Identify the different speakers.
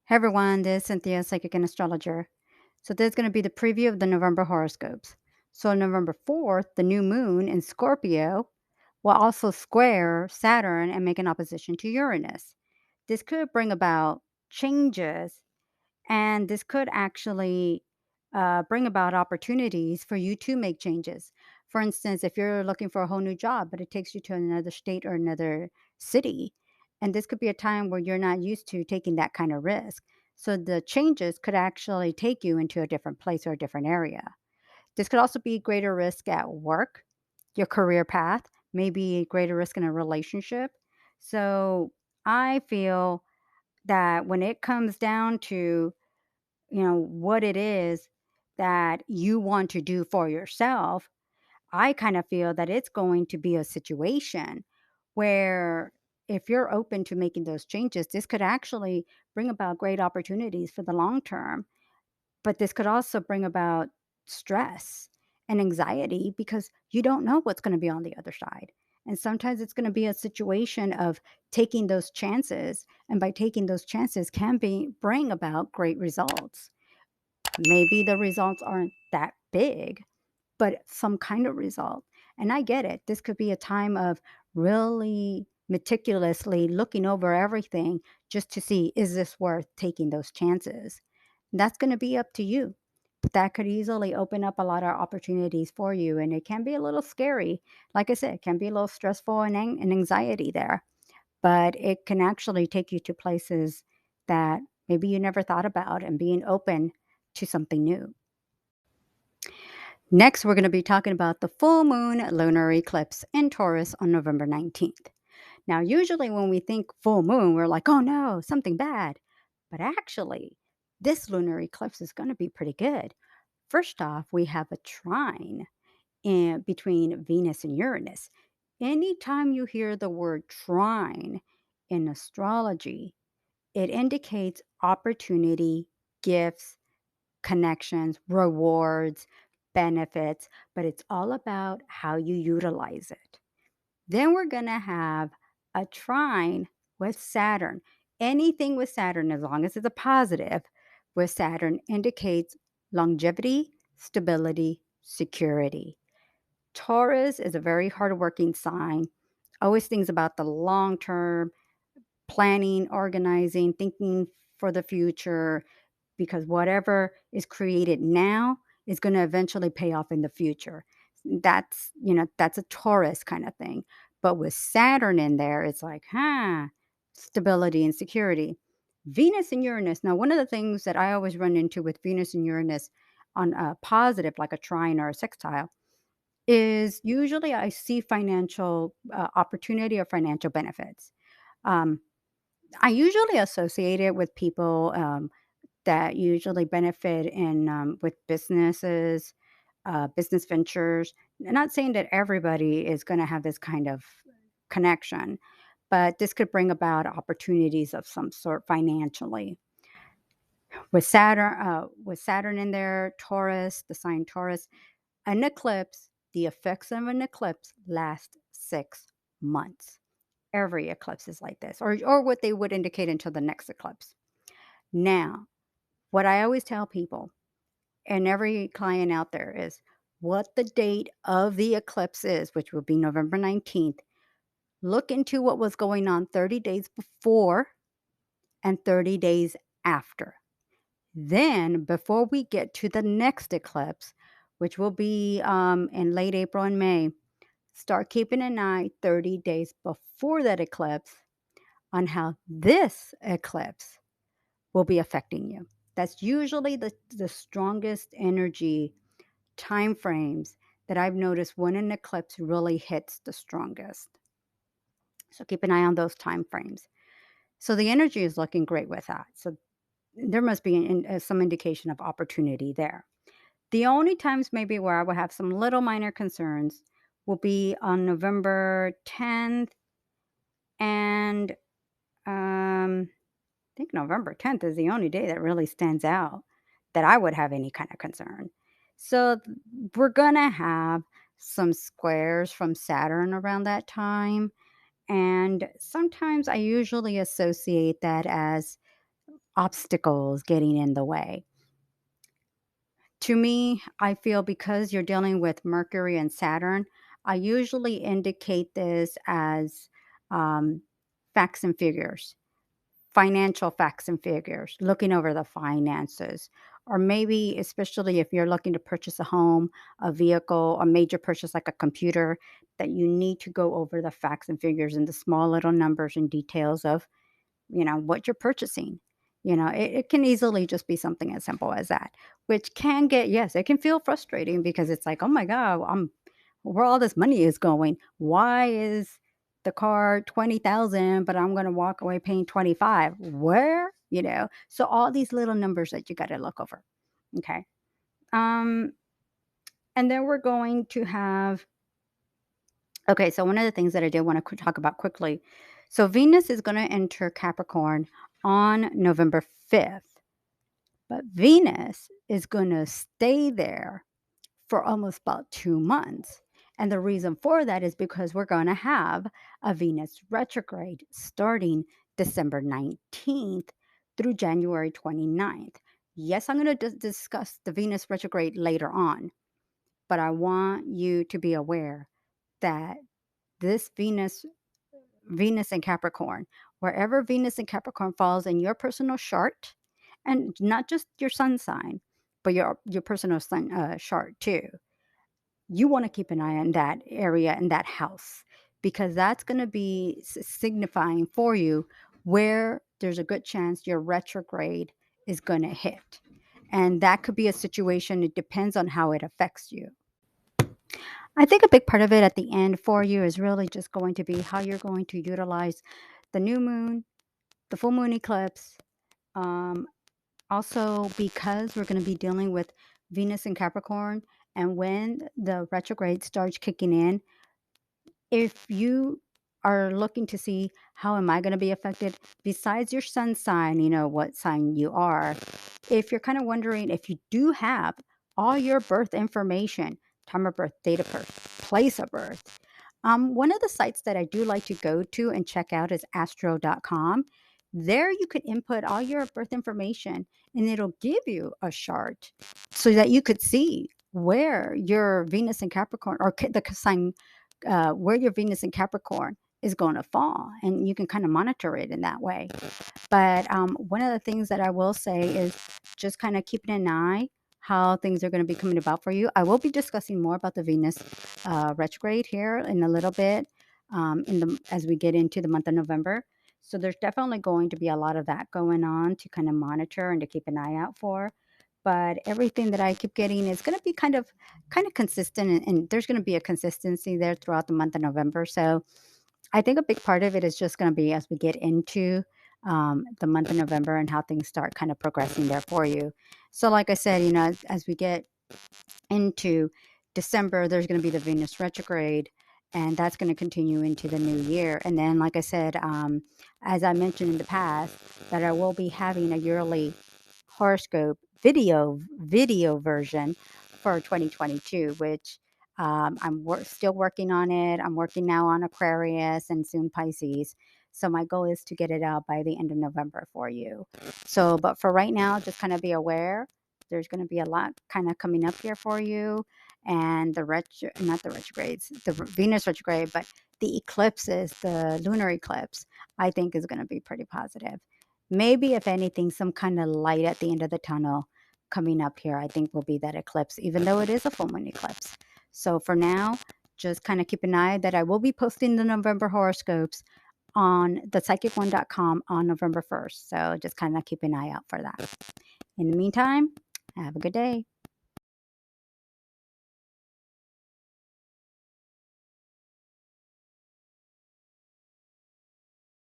Speaker 1: Hey everyone, this is Cynthia, Psychic and Astrologer. So this is going to be the preview of the November horoscopes. So on November 4th, the new moon in Scorpio will also square Saturn and make an opposition to Uranus. This could bring about changes, and this could actually bring about opportunities for you to make changes. For instance, if you're looking for a whole new job, but it takes you to another state or another city, and this could be a time where you're not used to taking that kind of risk. So the changes could actually take you into a different place or a different area. This could also be greater risk at work, your career path, maybe greater risk in a relationship. So I feel that when it comes down to what it is that you want to do for yourself, I kind of feel that it's going to be a situation where if you're open to making those changes, this could actually bring about great opportunities for the long term. But this could also bring about stress and anxiety because you don't know what's going to be on the other side. And sometimes it's going to be a situation of taking those chances. And by taking those chances can be bring about great results. Maybe the results aren't that big, but some kind of result. And I get it. This could be a time of really meticulously looking over everything just to see, is this worth taking those chances? That's going to be up to you. But that could easily open up a lot of opportunities for you. And it can be a little scary. Like I said, it can be a little stressful and anxiety there, but it can actually take you to places that maybe you never thought about and being open to something new. Next, we're going to be talking about the full moon lunar eclipse in Taurus on November 19th. Now, usually when we think full moon, we're like, oh no, something bad. But actually, this lunar eclipse is going to be pretty good. First off, we have a trine between Venus and Uranus. Anytime you hear the word trine in astrology, it indicates opportunity, gifts, connections, rewards, benefits, but it's all about how you utilize it. Then we're going to have a trine with Saturn. Anything with Saturn, as long as it's a positive with Saturn, indicates longevity, stability, security. Taurus is a very hardworking sign, always thinks about the long term, planning, organizing, thinking for the future, because whatever is created now is going to eventually pay off in the future. That's a Taurus kind of thing. But with Saturn in there, it's like, stability and security. Venus and Uranus. Now, one of the things that I always run into with Venus and Uranus on a positive, like a trine or a sextile, is usually I see financial opportunity or financial benefits. Um, I usually associate it with people that usually benefit in with businesses, business ventures. I'm not saying that everybody is going to have this kind of connection, but this could bring about opportunities of some sort financially. With Saturn in there, Taurus, the sign Taurus, an eclipse. The effects of an eclipse last 6 months. Every eclipse is like this, or what they would indicate until the next eclipse. Now, what I always tell people and every client out there is what the date of the eclipse is, which will be November 19th. Look into what was going on 30 days before and 30 days after. Then, before we get to the next eclipse, which will be in late April and May, start keeping an eye 30 days before that eclipse on how this eclipse will be affecting you. That's usually the strongest energy time frames that I've noticed when an eclipse really hits the strongest. So keep an eye on those time frames. So the energy is looking great with that. So there must be some indication of opportunity there. The only times maybe where I will have some little minor concerns will be on November 10th and I think November 10th is the only day that really stands out that I would have any kind of concern. So we're going to have some squares from Saturn around that time. And sometimes I usually associate that as obstacles getting in the way. To me, I feel because you're dealing with Mercury and Saturn, I usually indicate this as um, facts and figures, financial facts and figures, looking over the finances. Or maybe, especially if you're looking to purchase a home, a vehicle, a major purchase like a computer, that you need to go over the facts and figures and the small little numbers and details of what you're purchasing. It can easily just be something as simple as that, which can get, yes, it can feel frustrating because it's like, oh my God, where all this money is going. Why is the car 20,000, but I'm going to walk away paying 25? Where? So all these little numbers that you got to look over. Okay. Um, and then we're going to have, okay, so one of the things that I did want to talk about quickly. So Venus is going to enter Capricorn on November 5th, but Venus is going to stay there for almost about 2 months. And the reason for that is because we're going to have a Venus retrograde starting December 19th through January 29th. Yes, I'm going to discuss the Venus retrograde later on, but I want you to be aware that this Venus and Capricorn, wherever Venus and Capricorn falls in your personal chart, and not just your sun sign, but your personal sun chart too. You want to keep an eye on that area and that house because that's going to be signifying for you where there's a good chance your retrograde is going to hit. And that could be a situation, it depends on how it affects you. I think a big part of it at the end for you is really just going to be how you're going to utilize the new moon, the full moon eclipse. Um, Also, because we're going to be dealing with Venus and Capricorn, and when the retrograde starts kicking in, if you are looking to see how am I going to be affected, besides your sun sign, what sign you are, if you're kind of wondering if you do have all your birth information, time of birth, date of birth, place of birth, one of the sites that I do like to go to and check out is astro.com. There you could input all your birth information and it'll give you a chart so that you could see where your Venus and Capricorn or the sign, where your Venus and Capricorn is going to fall. And you can kind of monitor it in that way. But one of the things that I will say is just kind of keeping an eye how things are going to be coming about for you. I will be discussing more about the Venus retrograde here in a little bit as we get into the month of November. So there's definitely going to be a lot of that going on to kind of monitor and to keep an eye out for. But everything that I keep getting is going to be kind of consistent, and there's going to be a consistency there throughout the month of November. So I think a big part of it is just going to be as we get into the month of November and how things start kind of progressing there for you. So, like I said, as we get into December, there's going to be the Venus retrograde, and that's going to continue into the new year. And then, like I said, as I mentioned in the past, that I will be having a yearly horoscope video version for 2022, which I'm still working on it. I'm working now on Aquarius and soon Pisces. So my goal is to get it out by the end of November for you. So, but for right now, just kind of be aware. There's going to be a lot kind of coming up here for you, and not the retrogrades, the Venus retrograde, but the eclipses, the lunar eclipse, I think is going to be pretty positive. Maybe, if anything, some kind of light at the end of the tunnel coming up here, I think will be that eclipse, even though it is a full moon eclipse. So for now, just kind of keep an eye that I will be posting the November horoscopes on thepsychic1.com on November 1st. So just kind of keep an eye out for that. In the meantime, have a good day.